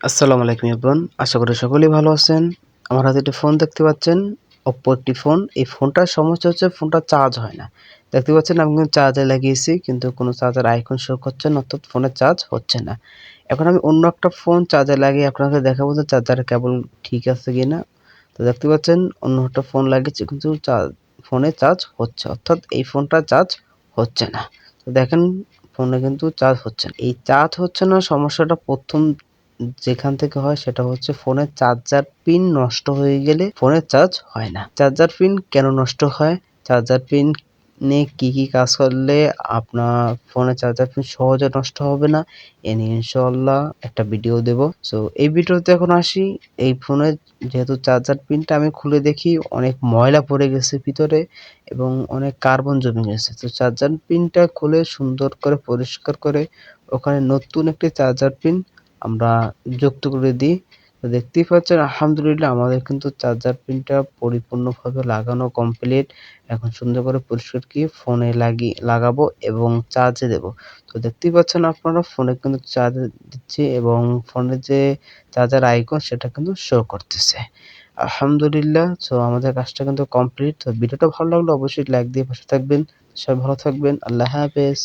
আসসালামু আলাইকুম এভরিওয়ান। আশা করি সকলেই ভালো আছেন। আমার হাতে একটি ফোন দেখতে পাচ্ছেন, Oppo একটি ফোন। এই ফোনটার সমস্যা হচ্ছে ফোনটা চার্জ হয় না। দেখতে পাচ্ছেন আমি কিন্তু চার্জে লাগিয়েছি কিন্তু কোনো চার্জার আইকন শো করছে না, অর্থাৎ ফোনে চার্জ হচ্ছে না। এখন আমি অন্য একটা ফোন চার্জে লাগিয়ে আপনাকে দেখাবো যে চার্জারের কেবল ঠিক আছে কিনা। তো দেখতে পাচ্ছেন অন্য একটা ফোন লাগিয়েছি কিন্তু ফোনে চার্জ হচ্ছে, অর্থাৎ এই ফোনটা চার্জ হচ্ছে না। তো দেখেন ফোনে কিন্তু চার্জ হচ্ছে না। এই চার্জ হচ্ছে না সমস্যাটা প্রথম যেখান থেকে হয় সেটা হচ্ছে ফোনের চার্জার পিন নষ্ট হয়ে গেলে ফোনের চার্জ হয় না। চার্জার পিন কেন নষ্ট হয়, চার্জার পিন নিয়ে কি কাজ করলে আপনার ফোনের চার্জার পিন সহজে নষ্ট হবে না এ নিয়ে ইনশাআল্লাহ একটা ভিডিও দেব। সো এই ভিডিওতে এখন আসি। এই ফোনের যেহেতু চার্জার পিনটা আমি খুলে দেখি অনেক ময়লা পড়ে গেছে ভিতরে এবং অনেক কার্বন জমে গেছে। তো চার্জার পিনটা খুলে সুন্দর করে পরিষ্কার করে ওখানে নতুন একটি চার্জার পিন আমরা যুক্ত করে দিই। তো দেখতেই পাচ্ছেন আলহামদুলিল্লাহ আমাদের কিন্তু চার্জার পিনটা পরিপূর্ণভাবে লাগানো কমপ্লিট। এখন সুন্দর করে পরিষ্কার করে ফোনে লাগাবো এবং চার্জে দেবো। তো দেখতেই পাচ্ছেন আপনারা ফোনে কিন্তু চার্জ দিচ্ছি এবং ফোনের যে চার্জার আইকন সেটা কিন্তু শো করতেছে। আলহামদুলিল্লাহ। সো আমাদের কাজটা কিন্তু কমপ্লিট। তো ভিডিওটা ভালো লাগলে অবশ্যই লাইক দিয়ে পাশে থাকবেন। সবাই ভালো থাকবেন। আল্লাহ হাফেজ।